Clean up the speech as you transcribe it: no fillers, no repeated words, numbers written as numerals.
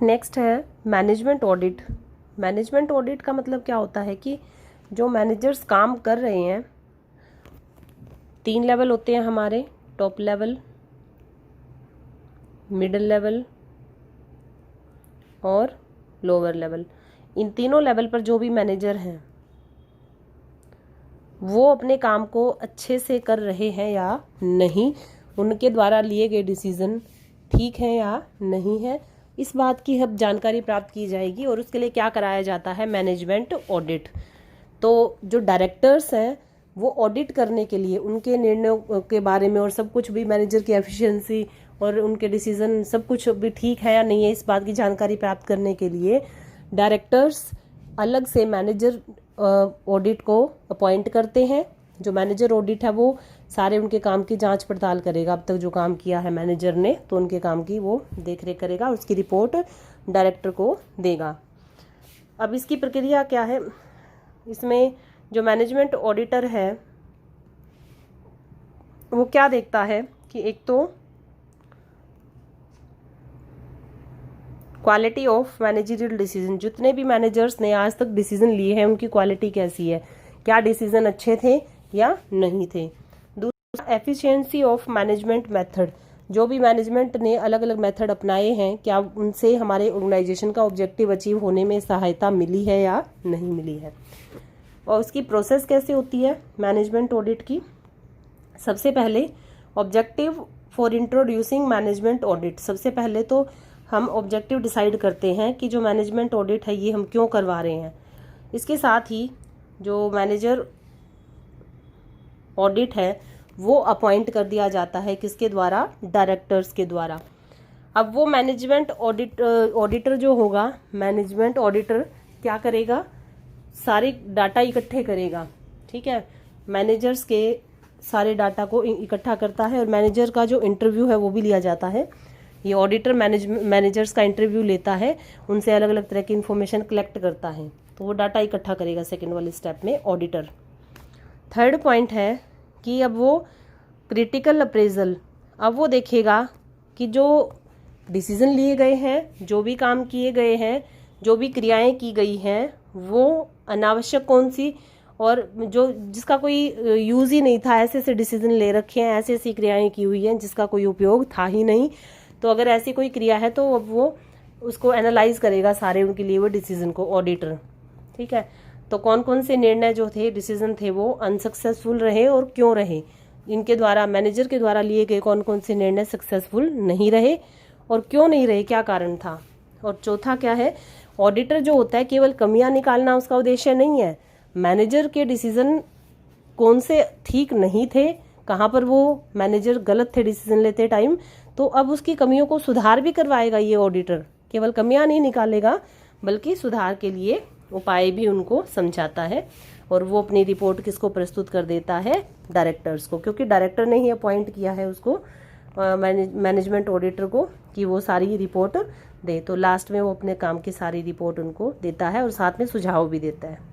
Next है management audit. Management audit का मतलब क्या होता है कि जो मैनेजर्स काम कर रहे हैं, 3 लेवल होते हैं हमारे, टॉप लेवल, मिडिल लेवल और लोअर लेवल। इन तीनों लेवल पर जो भी मैनेजर हैं वो अपने काम को अच्छे से कर रहे हैं या नहीं, उनके द्वारा लिए गए डिसीजन ठीक है या नहीं है, इस बात की अब जानकारी प्राप्त की जाएगी। और उसके लिए क्या कराया जाता है, मैनेजमेंट ऑडिट। तो जो डायरेक्टर्स हैं वो ऑडिट करने के लिए उनके निर्णयों के बारे में और सब कुछ भी, मैनेजर की एफिशिएंसी और उनके डिसीजन सब कुछ भी ठीक है या नहीं है, इस बात की जानकारी प्राप्त करने के लिए डायरेक्टर्स अलग से मैनेजर ऑडिट को अपॉइंट करते हैं। जो मैनेजर ऑडिट है वो सारे उनके काम की जांच पड़ताल करेगा, अब तक जो काम किया है मैनेजर ने, तो उनके काम की वो देख रेख करेगा, उसकी रिपोर्ट डायरेक्टर को देगा। अब इसकी प्रक्रिया क्या है, इसमें जो मैनेजमेंट ऑडिटर है वो क्या देखता है कि एक तो क्वालिटी ऑफ मैनेजरियल डिसीजन, जितने भी मैनेजर्स ने आज तक डिसीजन लिए हैं उनकी क्वालिटी कैसी है, क्या डिसीजन अच्छे थे या नहीं थे। दूसरा एफिशिएंसी ऑफ मैनेजमेंट मेथड, जो भी मैनेजमेंट ने अलग अलग मेथड अपनाए हैं क्या उनसे हमारे ऑर्गेनाइजेशन का ऑब्जेक्टिव अचीव होने में सहायता मिली है या नहीं मिली है। और उसकी प्रोसेस कैसे होती है मैनेजमेंट ऑडिट की। सबसे पहले objective for introducing management audit, सबसे पहले तो हम ऑब्जेक्टिव डिसाइड करते हैं कि जो मैनेजमेंट ऑडिट है ये हम क्यों करवा रहे हैं। इसके साथ ही जो मैनेजर ऑडिट है वो अपॉइंट कर दिया जाता है, किसके द्वारा, डायरेक्टर्स के द्वारा। अब वो मैनेजमेंट ऑडिटर जो होगा, मैनेजमेंट ऑडिटर क्या करेगा, सारे डाटा इकट्ठे करेगा, ठीक है, मैनेजर्स के सारे डाटा को इकट्ठा करता है और मैनेजर का जो इंटरव्यू है वो भी लिया जाता है। ये ऑडिटर मैनेजर्स का इंटरव्यू लेता है, उनसे अलग अलग तरह की इंफॉर्मेशन कलेक्ट करता है, तो वो डाटा इकट्ठा करेगा सेकंड वाले स्टेप में ऑडिटर। थर्ड पॉइंट है कि अब वो क्रिटिकल अप्रेजल, अब वो देखेगा कि जो डिसीजन लिए गए हैं, जो भी काम किए गए हैं, जो भी क्रियाएं की गई हैं वो अनावश्यक कौन सी, और जो जिसका कोई यूज़ ही नहीं था, ऐसे ऐसे डिसीजन ले रखे हैं, ऐसी ऐसी क्रियाएं की हुई हैं जिसका कोई उपयोग था ही नहीं, तो अगर ऐसी कोई क्रिया है तो अब वो उसको एनालाइज करेगा सारे उनके लिए वो डिसीजन को, ऑडिटर, ठीक है। तो कौन कौन से निर्णय जो थे, डिसीजन थे, वो अनसक्सेसफुल रहे और क्यों रहे, इनके द्वारा, मैनेजर के द्वारा लिए गए कौन कौन से निर्णय सक्सेसफुल नहीं रहे और क्यों नहीं रहे, क्या कारण था। और चौथा क्या है, ऑडिटर जो होता है केवल कमियां निकालना उसका उद्देश्य नहीं है, मैनेजर के डिसीजन कौन से ठीक नहीं थे, कहाँ पर वो मैनेजर गलत थे डिसीजन लेते टाइम, तो अब उसकी कमियों को सुधार भी करवाएगा ये ऑडिटर, केवल कमियां नहीं निकालेगा बल्कि सुधार के लिए उपाय भी उनको समझाता है। और वो अपनी रिपोर्ट किसको प्रस्तुत कर देता है, डायरेक्टर्स को, क्योंकि डायरेक्टर ने ही अपॉइंट किया है उसको मैनेजमेंट ऑडिटर को कि वो सारी रिपोर्ट दे। तो लास्ट में वो अपने काम की सारी रिपोर्ट उनको देता है और साथ में सुझाव भी देता है।